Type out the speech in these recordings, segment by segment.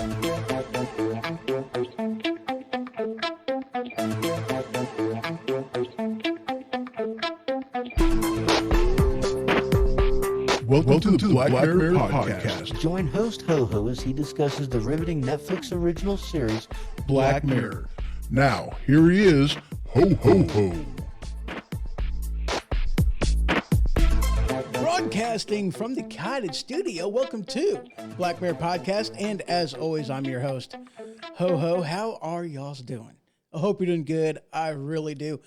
Welcome to the Black Mirror Podcast. Join host Ho-Ho as he discusses the riveting Netflix original series, Black Mirror. Now, here he is, Ho-Ho-Ho. Broadcasting from the Cottage Studio, welcome to Black Mirror Podcast, and as always, I'm your host, Ho-Ho. How are y'all doing? I hope you're doing good. I really do.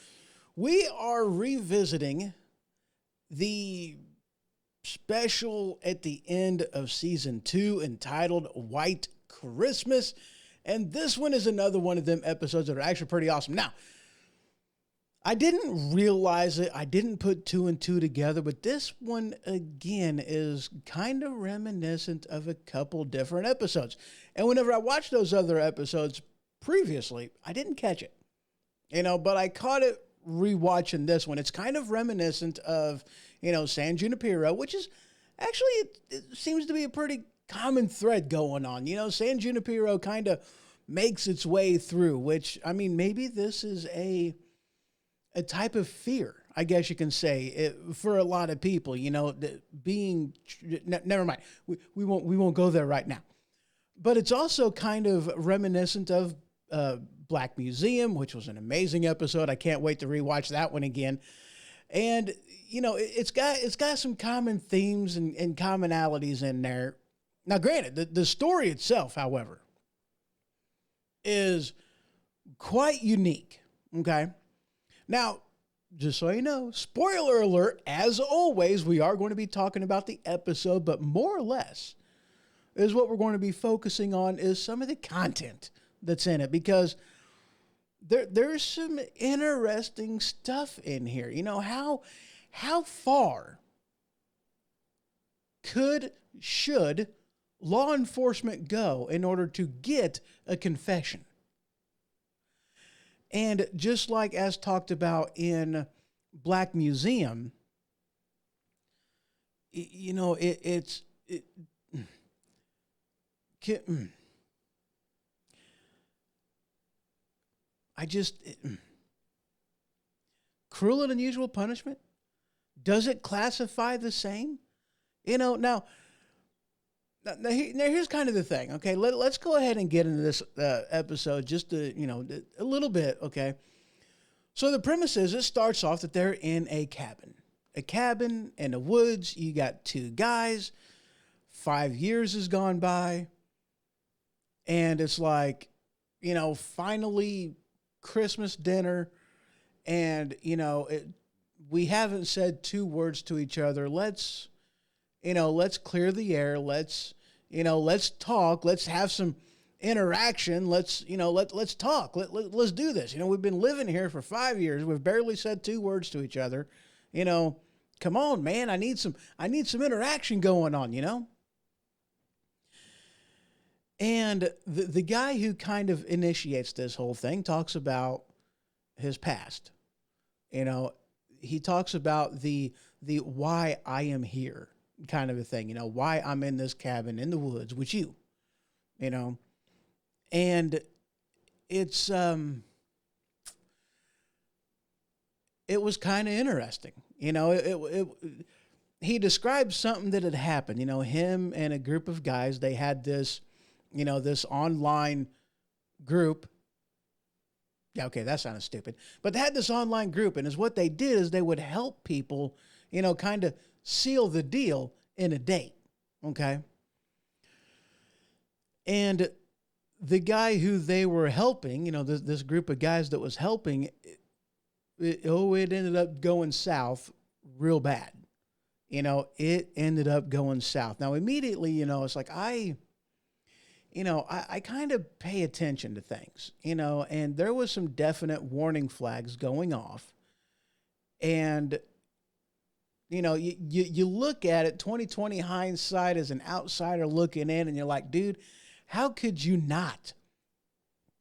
We are revisiting the special at the end of season 2 entitled White Christmas. And this one is another one of them episodes that are actually pretty awesome. Now, I didn't realize it. I didn't put 2 and 2 together, but this one again is kind of reminiscent of a couple different episodes. And whenever I watched those other episodes previously, I didn't catch it, but I caught it rewatching this one. It's kind of reminiscent of, San Junipero, which is actually, it seems to be a pretty common thread going on. San Junipero kind of makes its way through, which, maybe this is a type of fear, I guess you can say, for a lot of people, never mind. We won't go there right now. But it's also kind of reminiscent of Black Museum, which was an amazing episode. I can't wait to rewatch that one again. And, it's got some common themes and commonalities in there. Now, granted, the story itself, however, is quite unique, okay? Now, just so you know, spoiler alert, as always, we are going to be talking about the episode, but more or less is what we're going to be focusing on is some of the content that's in it, because there's some interesting stuff in here. How far should law enforcement go in order to get a confession? And just like as talked about in Black Museum, cruel and unusual punishment? Does it classify the same? Now here's kind of the thing, okay? Let's go ahead and get into this episode just to, a little bit, okay? So the premise is it starts off that they're in a cabin in the woods. You got 2 guys, 5 years has gone by, and it's like, finally Christmas dinner, and, we haven't said 2 words to each other. Let's clear the air. Let's talk. Let's have some interaction. Let's talk. Let's do this. We've been living here for 5 years. We've barely said 2 words to each other. Come on, man. I need some interaction going on, And the guy who kind of initiates this whole thing talks about his past. He talks about the why I am here kind of a thing, why I'm in this cabin in the woods with you, and it's, it was kind of interesting, he described something that had happened, him and a group of guys, they had this, this online group. Yeah, okay, that sounded stupid. But they had this online group, and what they did is they would help people, kind of seal the deal in a date, okay? And the guy who they were helping, this group of guys that was helping, it ended up going south real bad. It ended up going south. Now, immediately, it's like I kind of pay attention to things, and there was some definite warning flags going off. And, you look at it, 2020 hindsight as an outsider looking in, and you're like, dude, how could you not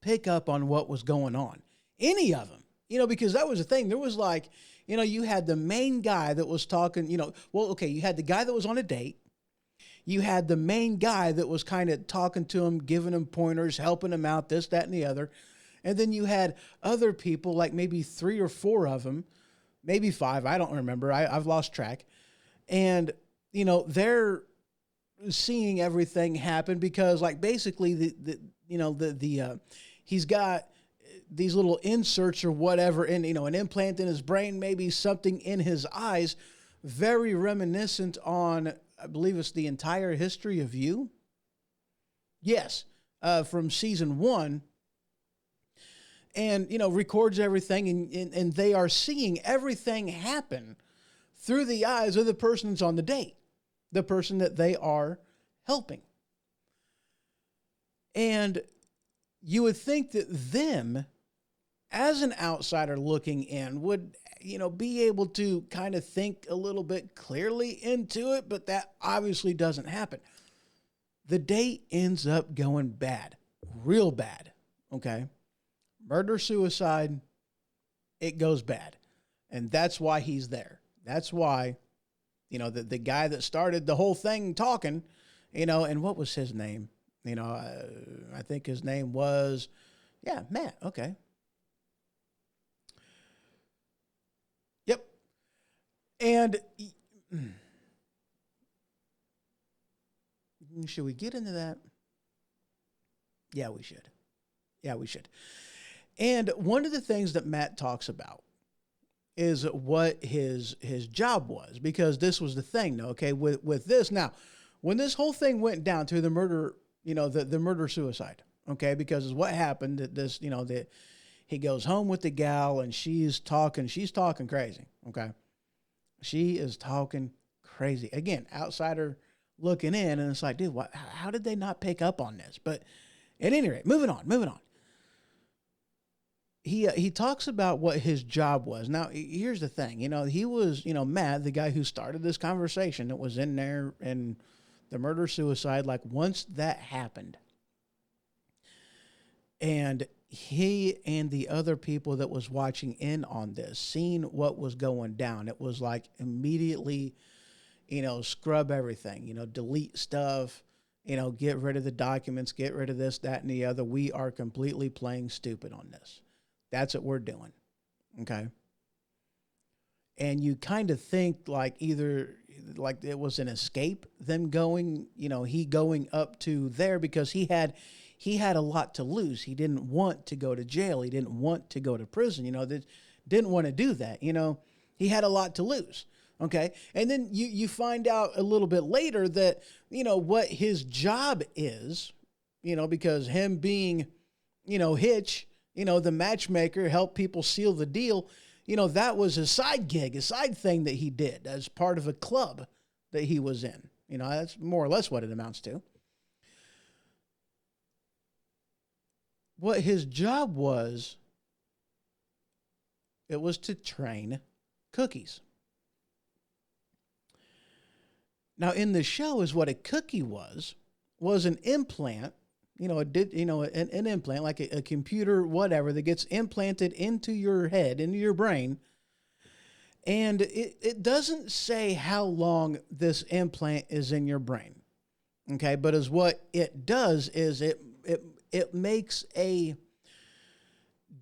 pick up on what was going on? Any of them, because that was the thing. There was like, you had the main guy that was talking, you had the guy that was on a date. you had the main guy that was kind of talking to him, giving him pointers, helping him out, this, that, and the other. And then you had other people, like maybe 3 or 4 of them, maybe 5. I don't remember. I've lost track. And, they're seeing everything happen because, like, basically he's got these little inserts or whatever, and an implant in his brain, maybe something in his eyes, very reminiscent on, I believe it's the entire history of you. Yes, from season 1. And, records everything, and they are seeing everything happen through the eyes of the person that's on the date, the person that they are helping. And you would think that them, as an outsider looking in, would, be able to kind of think a little bit clearly into it, but that obviously doesn't happen. The date ends up going bad, real bad, okay? Murder, suicide, it goes bad. And that's why he's there. That's why, the guy that started the whole thing talking, and what was his name? I think his name was, Matt. Okay. Yep. And should we get into that? Yeah, we should. And one of the things that Matt talks about is what his job was, because this was the thing, okay, with this. Now, when this whole thing went down to the murder, the murder suicide, okay, because what happened that this, that he goes home with the gal and she's talking crazy, okay? She is talking crazy. Again, outsider looking in, and it's like, dude, how did they not pick up on this? But at any rate, moving on. He talks about what his job was. Now, here's the thing. He was, Matt, the guy who started this conversation that was in there and the murder-suicide, like, once that happened, and he and the other people that was watching in on this, seeing what was going down, it was like immediately, scrub everything, delete stuff, get rid of the documents, get rid of this, that, and the other. We are completely playing stupid on this. That's what we're doing, okay? And you kind of think like either like it was an escape, them going, he going up to there because he had a lot to lose. He didn't want to go to jail. He didn't want to go to prison, didn't want to do that, He had a lot to lose, okay? And then you find out a little bit later that, what his job is, because him being, Hitch, the matchmaker, help people seal the deal, that was a side gig, a side thing that he did as part of a club that he was in. That's more or less what it amounts to. What his job was, it was to train cookies. Now, in the show is what a cookie was an implant, an implant, like a computer, whatever, that gets implanted into your head, into your brain. And it doesn't say how long this implant is in your brain. Okay. But as what it does is it makes a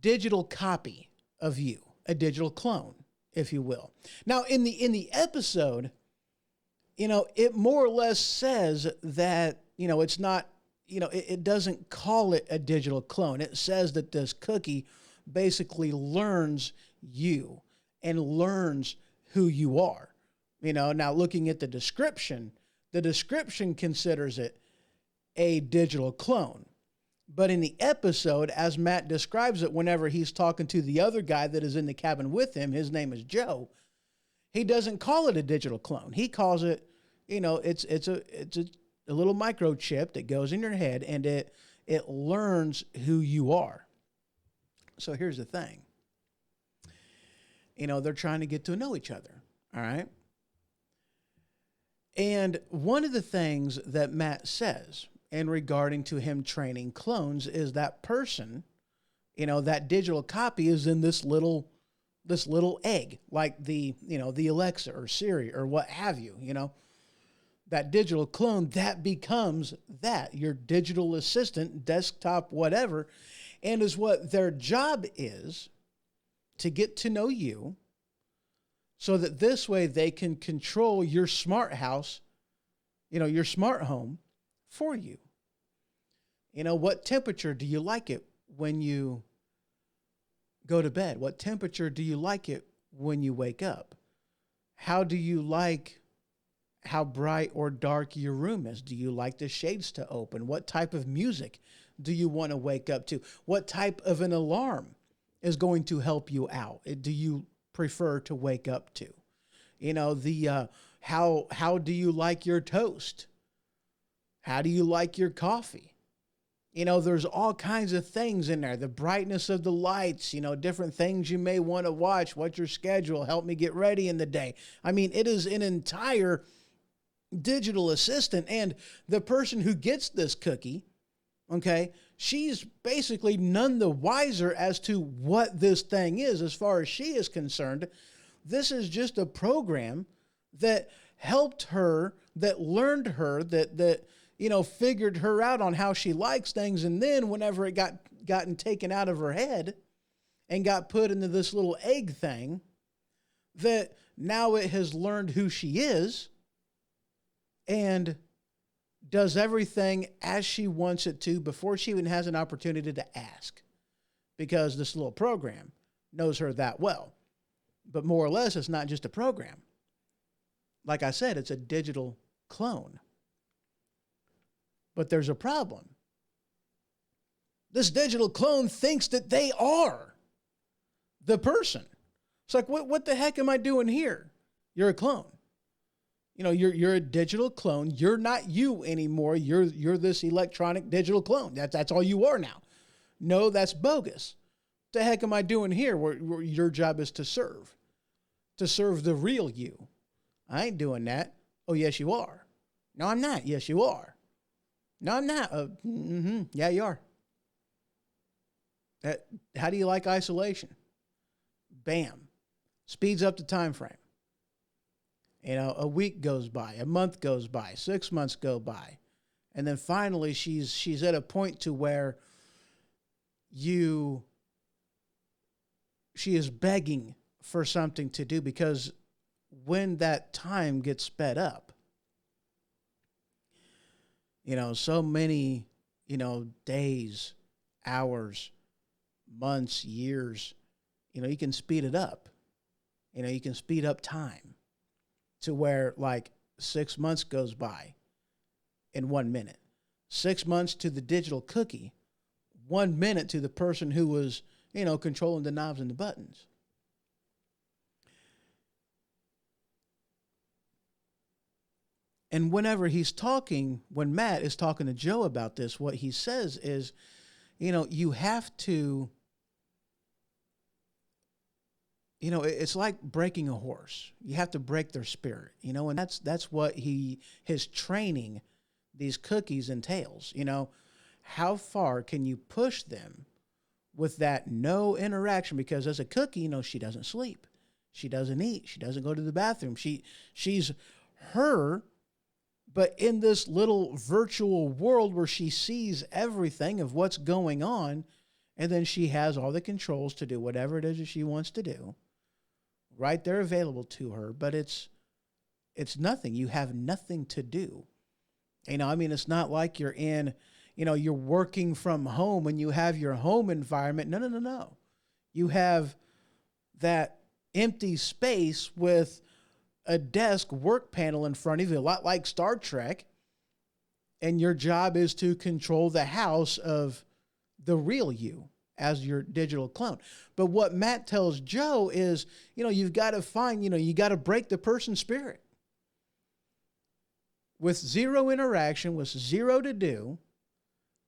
digital copy of you, a digital clone, if you will. Now, in the episode, it more or less says that, it's not, it doesn't call it a digital clone. It says that this cookie basically learns you and learns who you are. Now looking at the description considers it a digital clone. But in the episode, as Matt describes it, whenever he's talking to the other guy that is in the cabin with him, his name is Joe, he doesn't call it a digital clone. He calls it, it's a little microchip that goes in your head, and it learns who you are. So here's the thing. They're trying to get to know each other, all right? And one of the things that Matt says in regarding to him training clones is that person, that digital copy is in this little egg, like the Alexa or Siri or what have you, that digital clone, that becomes that, your digital assistant, desktop, whatever, and is what their job is to get to know you so that this way they can control your smart house, your smart home for you. What temperature do you like it when you go to bed? What temperature do you like it when you wake up? How do you like how bright or dark your room is? Do you like the shades to open? What type of music do you want to wake up to? What type of an alarm is going to help you out? Do you prefer to wake up to? How do you like your toast? How do you like your coffee? There's all kinds of things in there. The brightness of the lights, different things you may want to watch. What's your schedule? Help me get ready in the day. I mean, it is an entire digital assistant. And the person who gets this cookie, okay, she's basically none the wiser as to what this thing is. As far as she is concerned, this is just a program that helped her, that learned her, that figured her out on how she likes things. And then whenever it gotten taken out of her head and got put into this little egg thing, that now it has learned who she is and does everything as she wants it to before she even has an opportunity to ask, because this little program knows her that well. But more or less, it's not just a program. Like I said, it's a digital clone. But there's a problem. This digital clone thinks that they are the person. It's like, what the heck am I doing here? You're a clone. You're a digital clone. You're not you anymore. You're this electronic digital clone. That's all you are now. No, that's bogus. What the heck am I doing here? Where your job is to serve the real you. I ain't doing that. Oh, yes, you are. No, I'm not. Yes, you are. No, I'm not. Yeah, you are. How do you like isolation? Bam. Speeds up the time frame. A week goes by, a month goes by, 6 months go by. And then finally she's at a point to where she is begging for something to do, because when that time gets sped up, so many, days, hours, months, years, you can speed it up. You can speed up time to where like 6 months goes by in 1 minute. 6 months to the digital cookie, 1 minute to the person who was, controlling the knobs and the buttons. And whenever when Matt is talking to Joe about this, what he says is, you have to, it's like breaking a horse. You have to break their spirit, and that's what his training these cookies entails. How far can you push them with that no interaction? Because as a cookie, she doesn't sleep. She doesn't eat. She doesn't go to the bathroom. She's her, but in this little virtual world where she sees everything of what's going on, and then she has all the controls to do whatever it is that she wants to do, right there available to her. But it's nothing. You have nothing to do. It's not like you're in, you're working from home and you have your home environment. No. You have that empty space with a desk work panel in front of you, a lot like Star Trek. And your job is to control the house of the real you as your digital clone. But what Matt tells Joe is, you've got to find, you got to break the person's spirit. With zero interaction, with zero to do,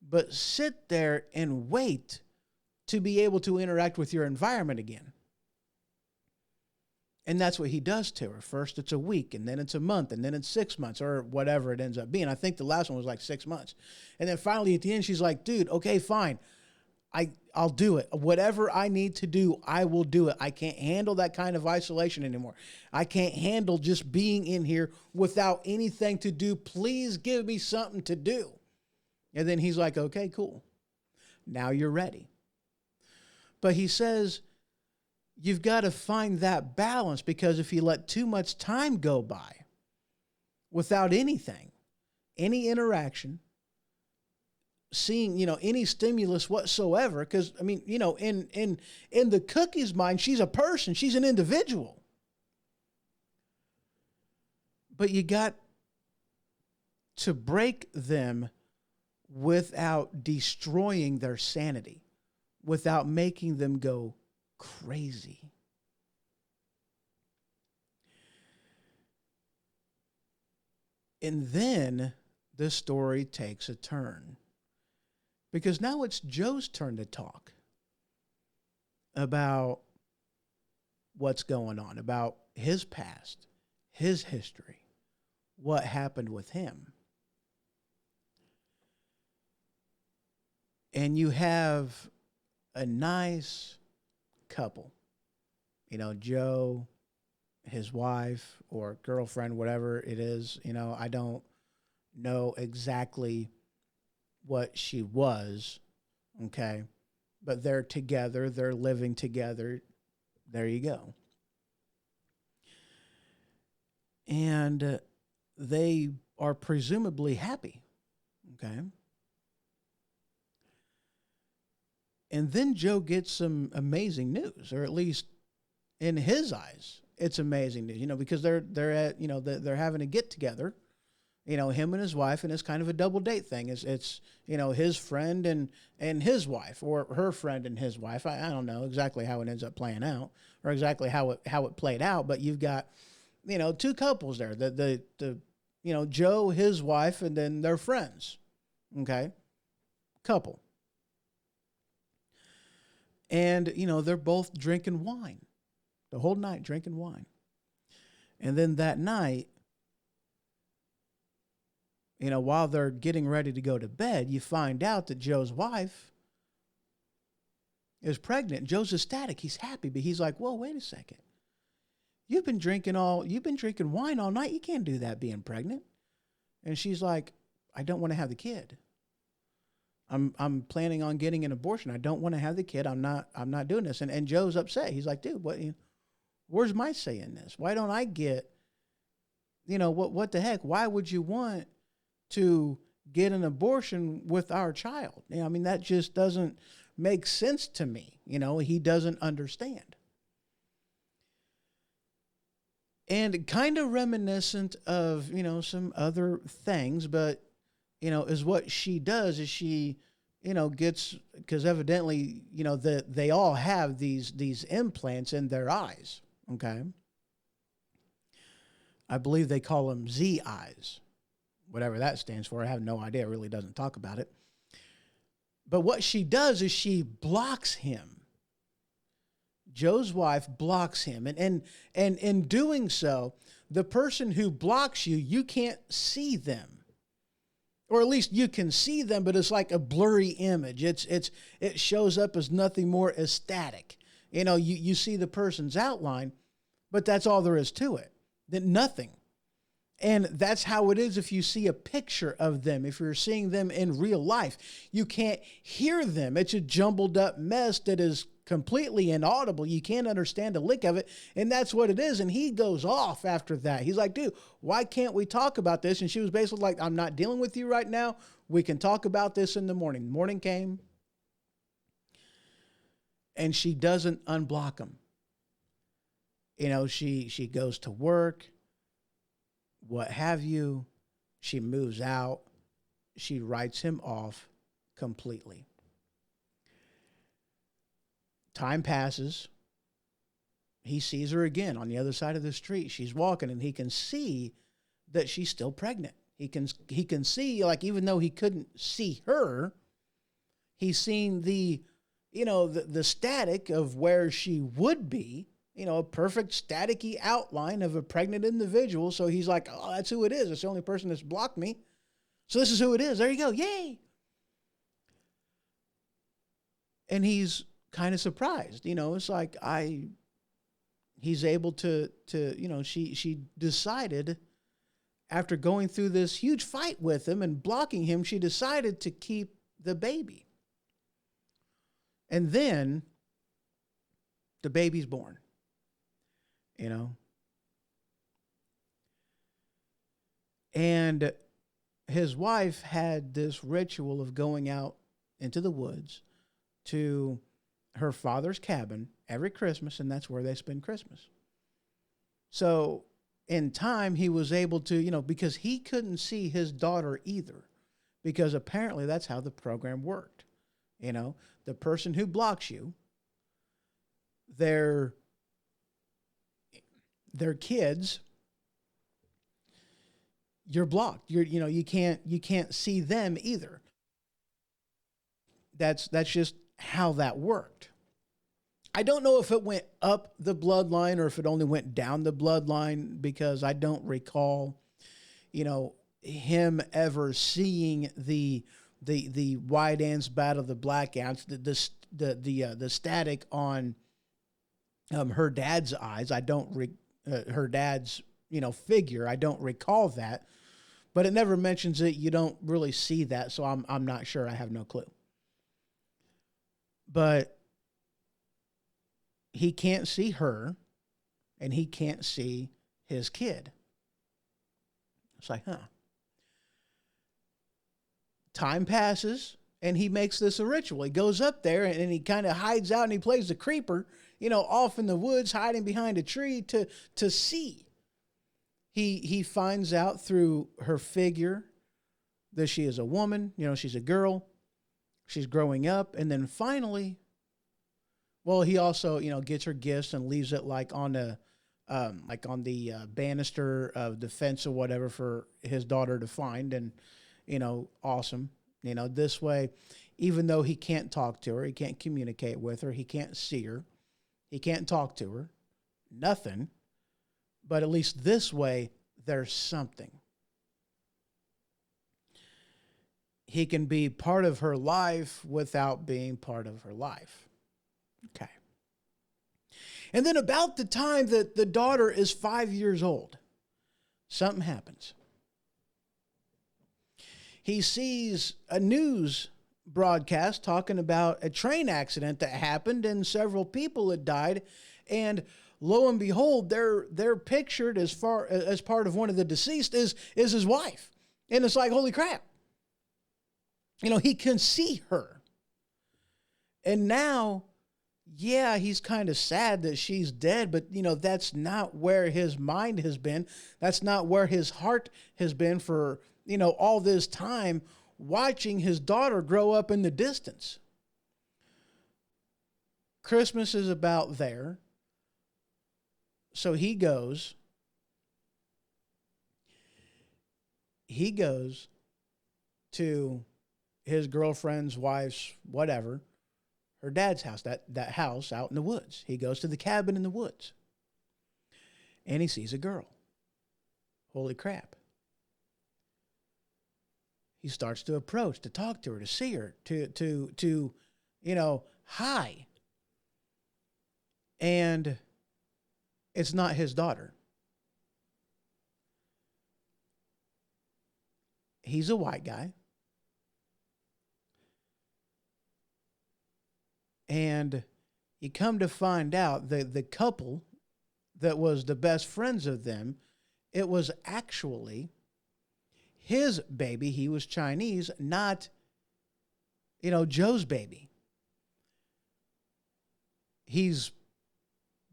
but sit there and wait to be able to interact with your environment again. And that's what he does to her. First it's a week, and then it's a month, and then it's 6 months, or whatever it ends up being. I think the last one was like 6 months. And then finally at the end, she's like, dude, okay, fine. I'll do it. Whatever I need to do, I will do it. I can't handle that kind of isolation anymore. I can't handle just being in here without anything to do. Please give me something to do. And then he's like, okay, cool. Now you're ready. But he says, you've got to find that balance, because if you let too much time go by without anything, any interaction, seeing, any stimulus whatsoever, because, I mean, in the cookie's mind, she's a person, she's an individual. But you got to break them without destroying their sanity, without making them go crazy. And then the story takes a turn, because now it's Joe's turn to talk about what's going on, about his past, his history, what happened with him. And you have a nice couple, Joe, his wife or girlfriend, whatever it is, I don't know exactly what she was, okay? But they're together, they're living together. There you go. And they are presumably happy, okay? And then Joe gets some amazing news, or at least in his eyes, it's amazing news, because they're at, they're having a get together, him and his wife, and it's kind of a double date thing. It's his friend and his wife, or her friend and his wife. I don't know exactly how it ends up playing out, or exactly how it played out, but you've got, two couples there, the Joe, his wife, and then their friends. Okay. Couple. And, they're both drinking wine the whole night, drinking wine. And then that night, while they're getting ready to go to bed, you find out that Joe's wife is pregnant. Joe's ecstatic. He's happy, but he's like, whoa, wait a second. You've been drinking wine all night. You can't do that being pregnant. And she's like, I don't want to have the kid. I'm planning on getting an abortion. I don't want to have the kid. I'm not doing this. And Joe's upset. He's like, dude, where's my say in this? Why don't I get, what the heck? Why would you want to get an abortion with our child? That just doesn't make sense to me. He doesn't understand. And kind of reminiscent of, some other things, but is what she does is she, gets, because evidently, they all have these implants in their eyes. Okay. I believe they call them Z eyes, whatever that stands for. I have no idea. It really doesn't talk about it. But what she does is she blocks him. Joe's wife blocks him. And in doing so, the person who blocks you, you can't see them. Or at least you can see them, but it's like a blurry image. It shows up as nothing more as static. You see the person's outline, but that's all there is to it. Then nothing. And that's how it is if you see a picture of them. If you're seeing them in real life, you can't hear them. It's a jumbled up mess that is completely inaudible. You can't understand a lick of it. And that's what it is. And he goes off after that. He's like, dude, why can't we talk about this? And she was basically like, I'm not dealing with you right now. We can talk about this in the morning. Morning came. And she doesn't unblock him. She goes to work, what have you. She moves out. She writes him off completely. Time passes. He sees her again on the other side of the street. She's walking, and he can see that she's still pregnant. He can see, like, even though he couldn't see her, he's seen the static of where she would be, a perfect staticky outline of a pregnant individual. So he's like, oh, that's who it is. It's the only person that's blocked me. So this is who it is. There you go. Yay. And he's kind of surprised, it's like he's able to, she decided after going through this huge fight with him and blocking him, she decided to keep the baby. And then the baby's born, And his wife had this ritual of going out into the woods to her father's cabin every Christmas, and that's where they spend Christmas. So in time, he was able to, because he couldn't see his daughter either, because apparently that's how the program worked. The person who blocks you, their kids, you're blocked. You can't see them either. That's just how that worked. I don't know if it went up the bloodline or if it only went down the bloodline, because I don't recall, him ever seeing the white ants battle the black ants, the static on her dad's eyes. I don't her dad's figure. I don't recall that, but it never mentions it. You don't really see that, so I'm not sure. I have no clue. But he can't see her, and he can't see his kid. It's like, Time passes, and he makes this a ritual. He goes up there, and he kind of hides out, and he plays the creeper, off in the woods, hiding behind a tree to see. He finds out through her figure that she is a woman, she's a girl. She's growing up, and then finally, he also, gets her gifts and leaves it on the banister of the fence or whatever for his daughter to find, and awesome. This way, even though he can't talk to her, he can't communicate with her, he can't see her, he can't talk to her, nothing. But at least this way, there's something. He can be part of her life without being part of her life. Okay. And then about the time that the daughter is 5 years old, something happens. He sees a news broadcast talking about a train accident that happened and several people had died. And lo and behold, they're pictured as part of one of the deceased is his wife. And it's like, holy crap. He can see her. And now, he's kind of sad that she's dead, but, that's not where his mind has been. That's not where his heart has been for, all this time, watching his daughter grow up in the distance. Christmas is about there. So he goes to his girlfriend's wife's, whatever, her dad's house, that house out in the woods. He goes to the cabin in the woods. And he sees a girl. Holy crap. He starts to approach, to talk to her, to see her, to hi. And it's not his daughter. He's a white guy. And you come to find out that the couple that was the best friends of them, it was actually his baby. He was Chinese, not, Joe's baby. He's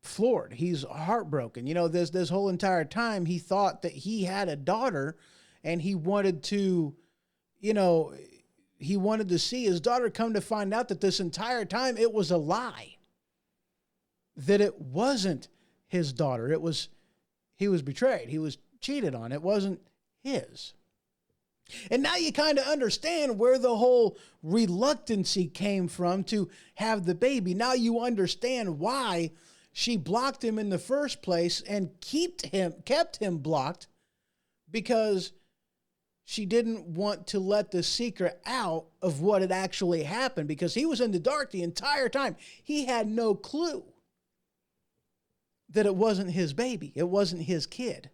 floored. He's heartbroken. This whole entire time he thought that he had a daughter, and he wanted to, he wanted to see his daughter, come to find out that this entire time it was a lie. That it wasn't his daughter. He was betrayed. He was cheated on. It wasn't his. And now you kind of understand where the whole reluctancy came from to have the baby. Now you understand why she blocked him in the first place and kept him blocked, because she didn't want to let the secret out of what had actually happened because he was in the dark the entire time. He had no clue that it wasn't his baby. It wasn't his kid.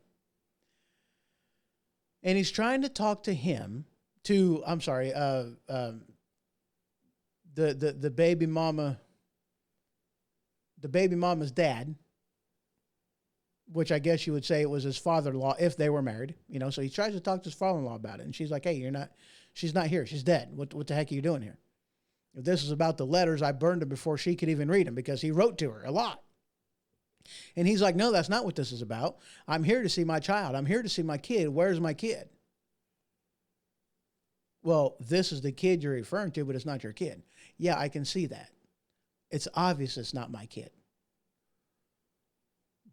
And he's trying to talk to him, the baby mama, the baby mama's dad, which I guess you would say it was his father-in-law if they were married, so he tries to talk to his father-in-law about it. And she's like, hey, she's not here. She's dead. What the heck are you doing here? If this is about the letters, I burned them before she could even read them because he wrote to her a lot. And he's like, no, that's not what this is about. I'm here to see my child. I'm here to see my kid. Where's my kid? Well, this is the kid you're referring to, but it's not your kid. Yeah, I can see that. It's obvious it's not my kid.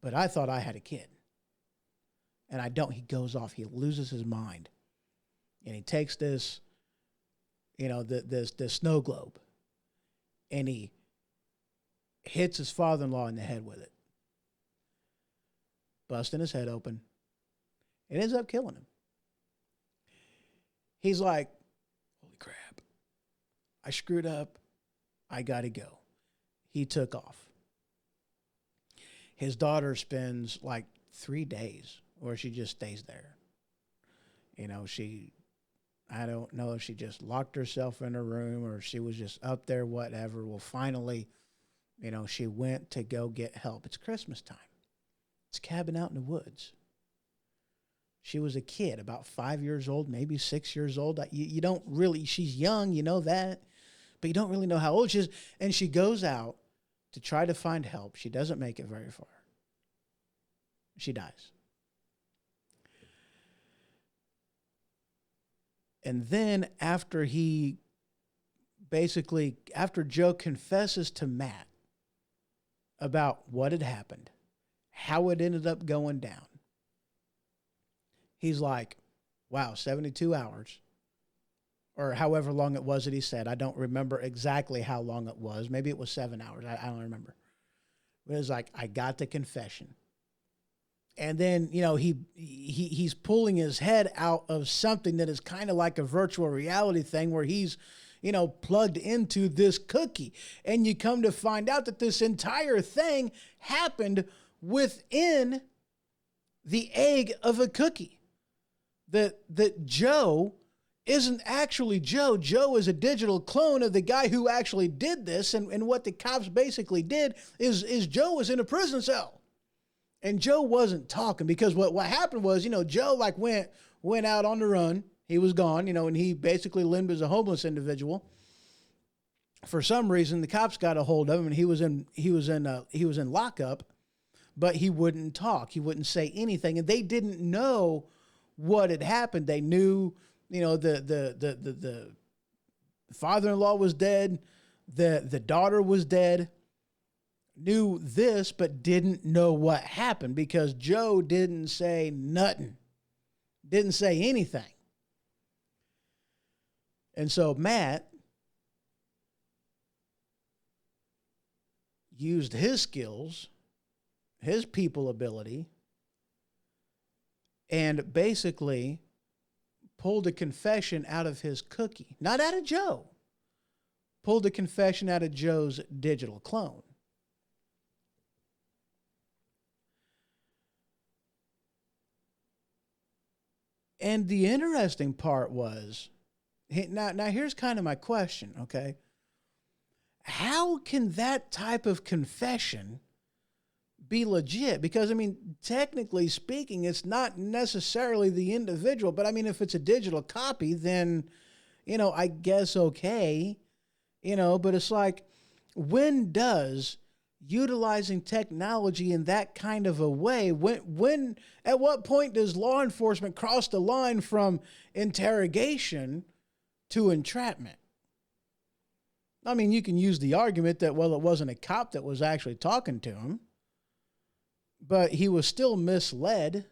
But I thought I had a kid. And I don't. He goes off. He loses his mind. And he takes this, this snow globe. And he hits his father-in-law in the head with it. Busting his head open. It ends up killing him. He's like, holy crap. I screwed up. I got to go. He took off. His daughter spends like 3 days where she just stays there. I don't know if she just locked herself in her room or she was just up there, whatever. Well, finally, she went to go get help. It's Christmas time. It's a cabin out in the woods. She was a kid, about 5 years old, maybe 6 years old. You don't really, she's young, you know that, but you don't really know how old she is. And she goes out to try to find help. She doesn't make it very far. She dies. And then after Joe confesses to Matt about what had happened, how it ended up going down, he's like, wow, 72 hours, or however long it was that he said. I don't remember exactly how long it was. Maybe it was 7 hours. I don't remember. But it was like, I got the confession. And then, he's pulling his head out of something that is kind of like a virtual reality thing where he's, plugged into this cookie. And you come to find out that this entire thing happened within the egg of a cookie. That Joe isn't actually Joe. Joe is a digital clone of the guy who actually did this. And what the cops basically did is Joe was in a prison cell. And Joe wasn't talking because what happened was, Joe went out on the run. He was gone, and he basically lived as a homeless individual. For some reason, the cops got a hold of him and he was in lockup, but he wouldn't talk. He wouldn't say anything. And they didn't know what had happened. They knew, the father-in-law was dead. The daughter was dead. Knew this, but didn't know what happened because Joe didn't say nothing. Didn't say anything. And so Matt used his skills, his people ability, and basically pulled a confession out of his cookie. Not out of Joe. Pulled a confession out of Joe's digital clone. And the interesting part was, now here's kind of my question, okay? How can that type of confession be legit? Because, technically speaking, it's not necessarily the individual, but if it's a digital copy, then, I guess okay, but it's like, when does utilizing technology in that kind of a way, at what point does law enforcement cross the line from interrogation to entrapment? You can use the argument that, well, it wasn't a cop that was actually talking to him, but he was still misled.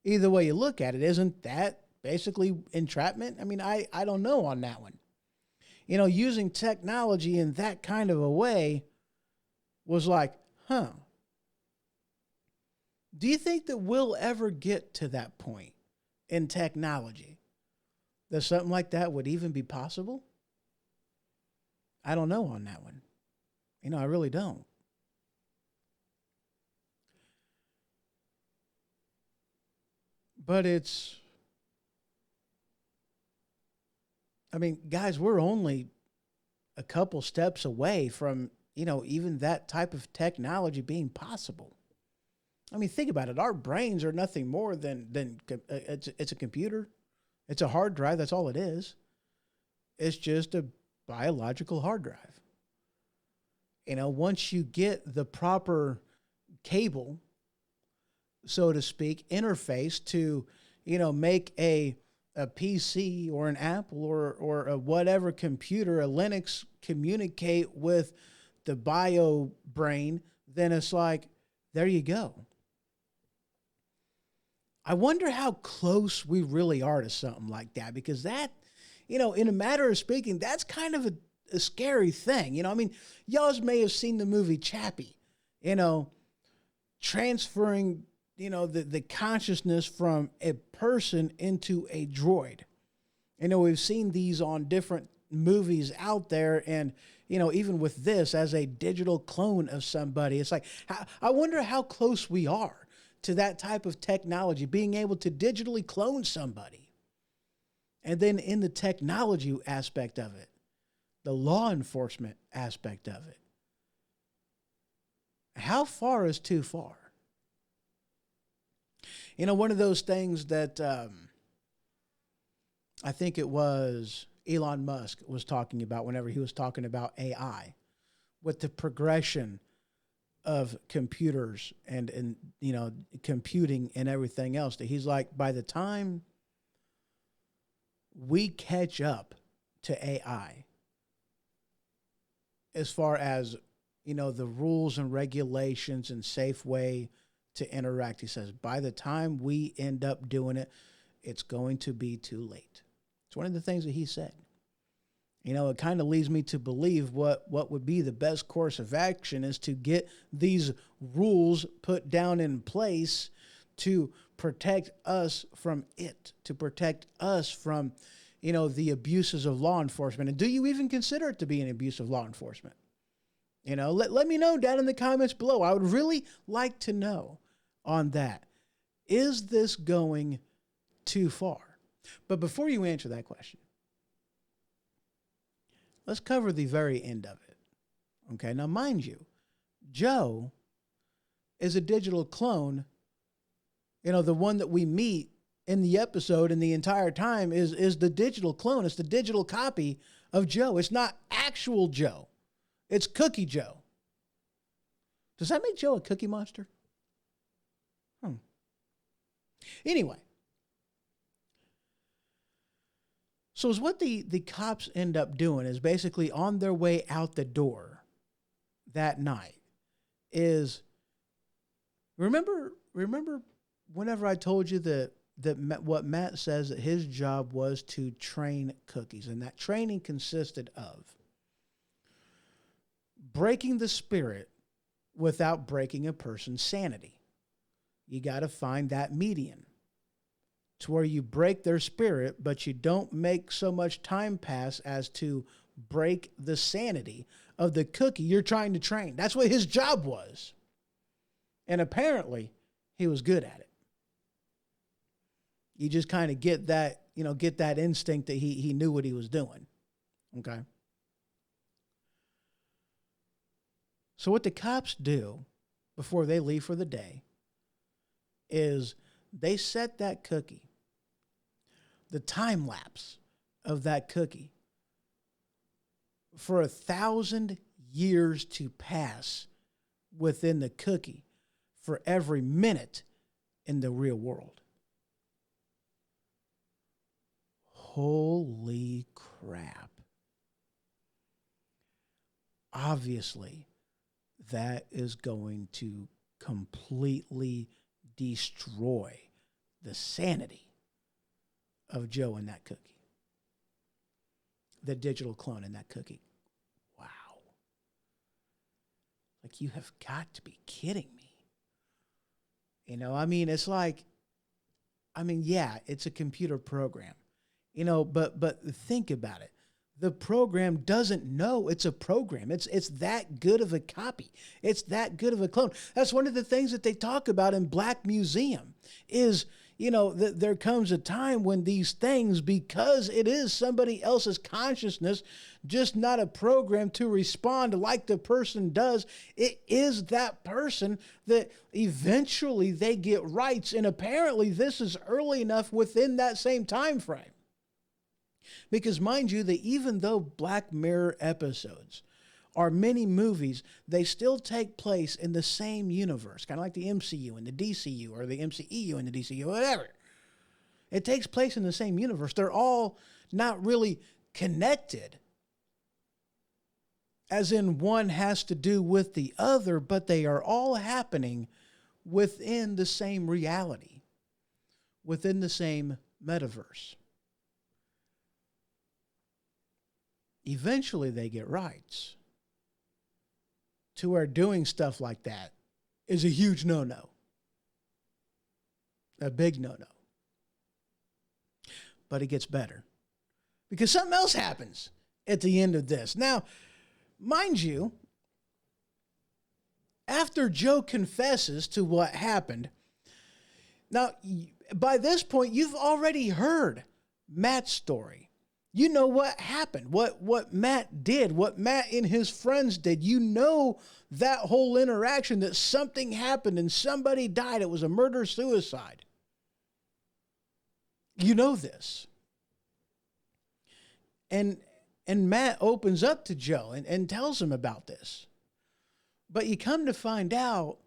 Either way you look at it, isn't that basically entrapment? I don't know on that one. Using technology in that kind of a way was like, do you think that we'll ever get to that point in technology that something like that would even be possible? I don't know on that one. I really don't. But guys, we're only a couple steps away from, even that type of technology being possible. Think about it. Our brains are nothing more than it's a computer. It's a hard drive. That's all it is. It's just a biological hard drive. Once you get the proper cable, so to speak, interface to, make a PC or an Apple or a whatever computer, a Linux, communicate with the bio brain, then it's like, there you go. I wonder how close we really are to something like that, because that, in a matter of speaking, that's kind of a scary thing. Y'all may have seen the movie Chappie, transferring, the consciousness from a person into a droid. We've seen these on different movies out there, and, even with this as a digital clone of somebody, it's like, I wonder how close we are to that type of technology, being able to digitally clone somebody. And then in the technology aspect of it, the law enforcement aspect of it, how far is too far? One of those things that I think it was Elon Musk was talking about whenever he was talking about AI, with the progression of computers and computing and everything else, that he's like, by the time we catch up to AI, as far as, the rules and regulations and safe way to interact, he says, by the time we end up doing it, it's going to be too late. It's one of the things that he said. It kind of leads me to believe what would be the best course of action is to get these rules put down in place to protect us from it, to protect us from, the abuses of law enforcement. And do you even consider it to be an abuse of law enforcement? Let me know down in the comments below. I would really like to know on that. Is this going too far? But before you answer that question, let's cover the very end of it. Okay, now mind you, Joe is a digital clone. The one that we meet in the episode and the entire time is the digital clone. It's the digital copy of Joe. It's not actual Joe. It's Cookie Joe. Does that make Joe a cookie monster? Anyway. So is what the cops end up doing is basically on their way out the door that night is, remember whenever I told you that what Matt says that his job was to train cookies, and that training consisted of breaking the spirit without breaking a person's sanity. You got to find that median to where you break their spirit, but you don't make so much time pass as to break the sanity of the cookie you're trying to train. That's what his job was. And apparently, he was good at it. You just kind of get that instinct that he knew what he was doing. Okay? So what the cops do before they leave for the day is they set that cookie, the time lapse of that cookie, for 1,000 years to pass within the cookie for every minute in the real world. Holy crap. Obviously, that is going to completely destroy the sanity of Joe and that cookie. The digital clone in that cookie. Wow. Like, you have got to be kidding me. It's like, yeah, it's a computer program. But think about it. The program doesn't know it's a program. It's that good of a copy. It's that good of a clone. That's one of the things that they talk about in Black Museum is, there comes a time when these things, because it is somebody else's consciousness, just not a program to respond like the person does. It is that person that eventually they get rights. And apparently this is early enough within that same time frame. Because mind you, that even though Black Mirror episodes are many movies, they still take place in the same universe, kind of like the MCU and the DCU, or the MCEU and the DCU, whatever. It takes place in the same universe. They're all not really connected, as in one has to do with the other, but they are all happening within the same reality, within the same metaverse. Eventually they get rights to where doing stuff like that is a huge no-no. A big no-no. But it gets better because something else happens at the end of this. Now, mind you, after Joe confesses to what happened, now, by this point, you've already heard Matt's story. You know what happened, what Matt did, what Matt and his friends did. You know that whole interaction, that something happened and somebody died. It was a murder-suicide. You know this. And Matt opens up to Joe and tells him about this. But you come to find out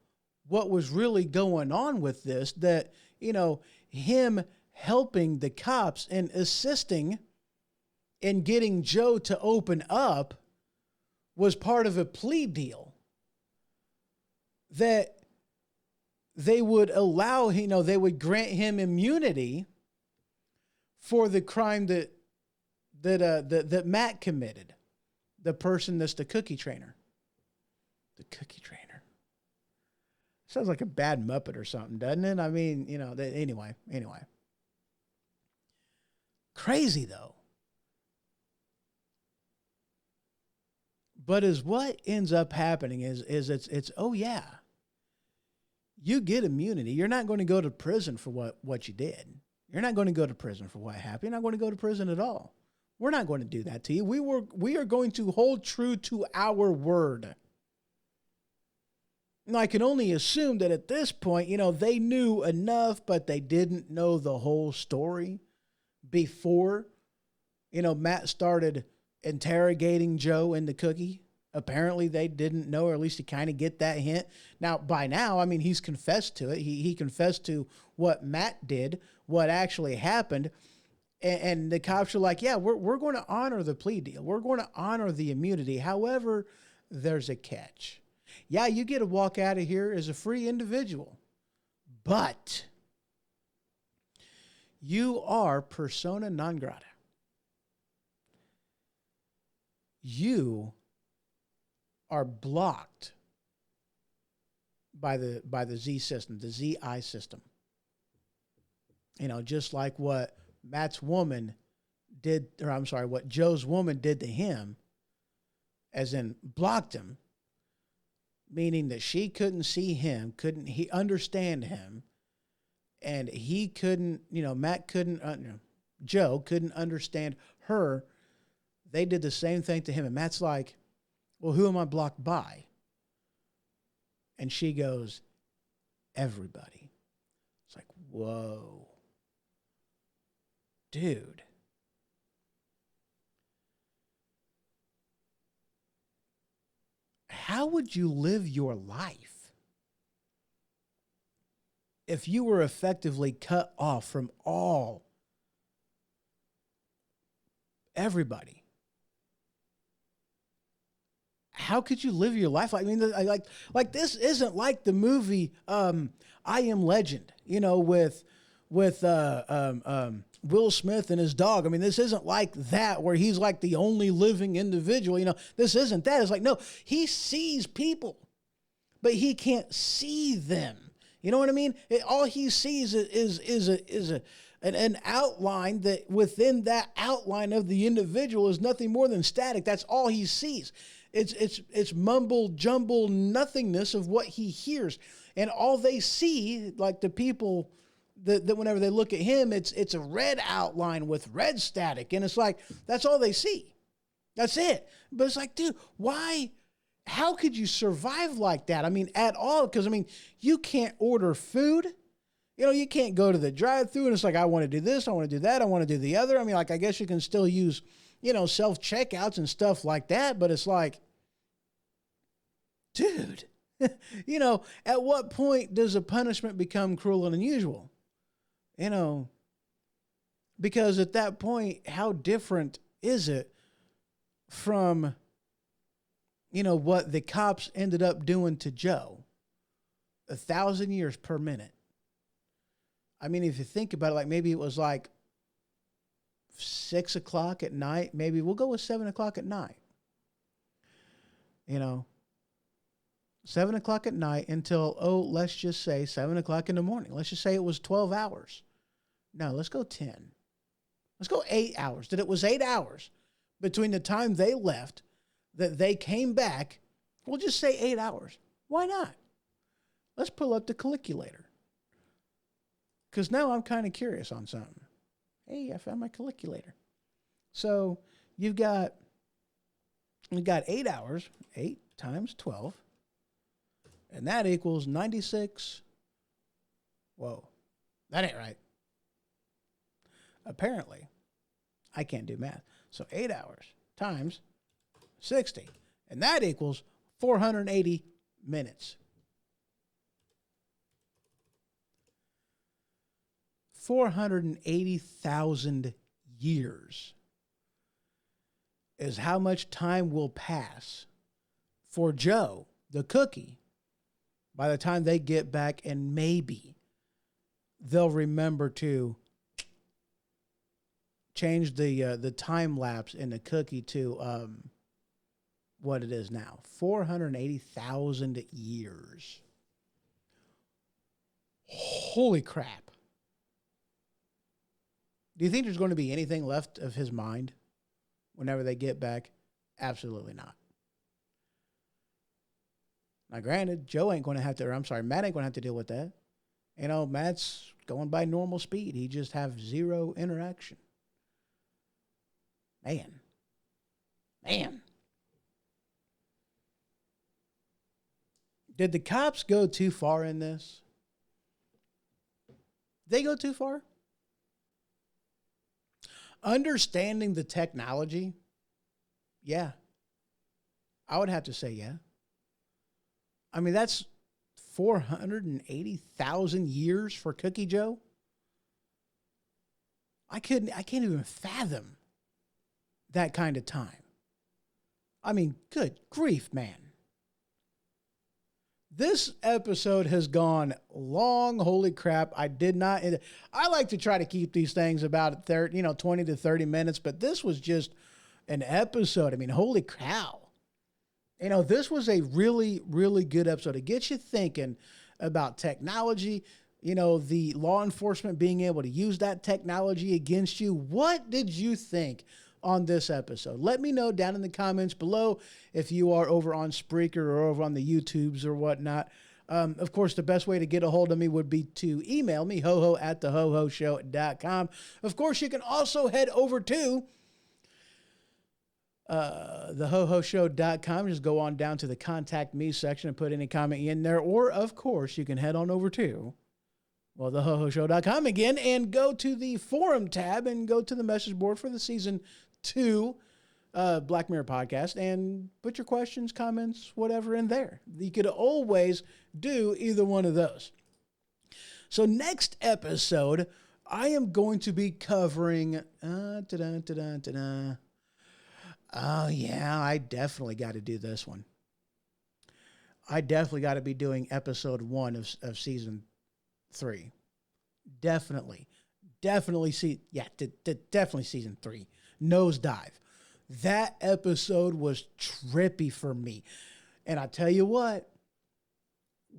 what was really going on with this, that, him helping the cops and assisting in getting Joe to open up was part of a plea deal that they would allow, they would grant him immunity for the crime that Matt committed. The person that's the cookie trainer. The cookie trainer. Sounds like a bad Muppet or something, doesn't it? I mean, anyway. Crazy though. But as what ends up happening is it's oh yeah, you get immunity. You're not going to go to prison for what you did. You're not going to go to prison for what happened. You're not going to go to prison at all. We're not going to do that to you. We are going to hold true to our word. Now, I can only assume that at this point, they knew enough, but they didn't know the whole story before, Matt started interrogating Joe and the cookie. Apparently they didn't know, or at least to kind of get that hint. Now, by now, he's confessed to it. He confessed to what Matt did, what actually happened. And the cops are like, yeah, we're going to honor the plea deal. We're going to honor the immunity. However, there's a catch. Yeah, you get to walk out of here as a free individual, but you are persona non grata. You are blocked by the Z system, the ZI system. Just like what Matt's woman did, or I'm sorry, what Joe's woman did to him, as in blocked him, meaning that she couldn't see him, couldn't he understand him, and he couldn't, Matt couldn't, Joe couldn't understand her. They did the same thing to him. And Matt's like, well, who am I blocked by? And she goes, everybody. It's like, whoa. Dude. How would you live your life if you were effectively cut off from everybody? How could you live your life? Like this isn't like the movie I Am Legend, with Will Smith and his dog. This isn't like that where he's like the only living individual. This isn't that. It's like, no, he sees people, but he can't see them. You know what I mean? All he sees is an outline that within that outline of the individual is nothing more than static. That's all he sees. It's mumble jumble nothingness of what he hears. And all they see, like the people that whenever they look at him, it's a red outline with red static. And it's like, that's all they see. That's it. But it's like, dude, why? How could you survive like that? I mean, at all? Because, I mean, you can't order food. You know, you can't go to the drive-thru and it's like, I want to do this, I want to do that, I want to do the other. I mean, like, I guess you can still use, you know, self-checkouts and stuff like that. But it's like, dude, you know, at what point does a punishment become cruel and unusual? You know, because at that point, how different is it from, you know, what the cops ended up doing to Joe? 1,000 years per minute. I mean, if you think about it, like maybe it was like 6 o'clock at night. Maybe we'll go with 7 o'clock at night. You know, 7 o'clock at night until, let's just say 7 o'clock in the morning. Let's just say it was 12 hours. No, let's go 10. Let's go 8 hours. That it was 8 hours between the time they left, that they came back. We'll just say 8 hours. Why not? Let's pull up the calculator. Because now I'm kind of curious on something. Hey, I found my calculator. So you've got 8 hours, 8 times 12, and that equals 96. Whoa, that ain't right. Apparently, I can't do math. So 8 hours times 60, and that equals 480 minutes. 480,000 years is how much time will pass for Joe, the cookie, by the time they get back, and maybe they'll remember to change the time lapse in the cookie to what it is now. 480,000 years. Holy crap. Do you think there's going to be anything left of his mind whenever they get back? Absolutely not. Now, granted, Matt ain't going to have to deal with that. You know, Matt's going by normal speed. He just have zero interaction. Man. Did the cops go too far in this? They go too far? Understanding the technology, yeah. I would have to say yeah. I mean, that's 480,000 years for Cookie Joe. I can't even fathom that kind of time. I mean, good grief, man. This episode has gone long. Holy crap. I like to try to keep these things about 20 to 30 minutes, but this was just an episode. I mean, holy cow. You know, this was a really, really good episode. It gets you thinking about technology, you know, the law enforcement being able to use that technology against you. What did you think on this episode? Let me know down in the comments below if you are over on Spreaker or over on the YouTubes or whatnot. Of course, the best way to get a hold of me would be to email me, hoho@thehohoshow.com. Of course, you can also head over to thehohoshow.com. Just go on down to the Contact Me section and put any comment in there. Or, of course, you can head on over to thehohoshow.com again and go to the forum tab and go to the message board for the season 2 Black Mirror podcast and put your questions, comments, whatever in there. You could always do either one of those. So next episode, I am going to be covering... Oh, yeah, I definitely got to do this one. I definitely got to be doing episode 1 of season 3. Definitely season 3. Nosedive. That episode was trippy for me. And I tell you what,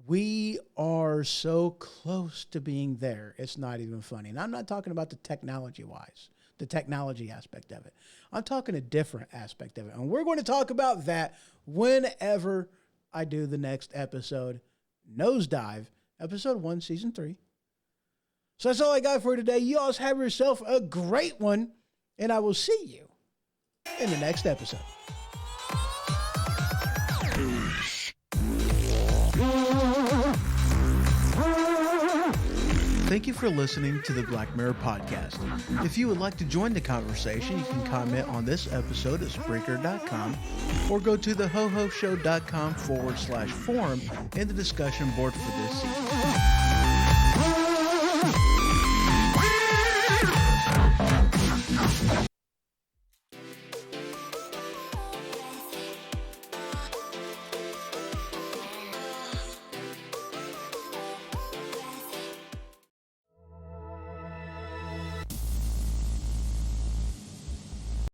We are so close to being there. It's not even funny. And I'm not talking about the technology aspect of it. I'm talking a different aspect of it. And we're going to talk about that whenever I do the next episode, Nosedive, episode 1, season 3. So that's all I got for today. You all have yourself a great one, and I will see you in the next episode. Thank you for listening to the Black Mirror Podcast. If you would like to join the conversation, you can comment on this episode at Spreaker.com or go to thehohoshow.com/forum in the discussion board for this season.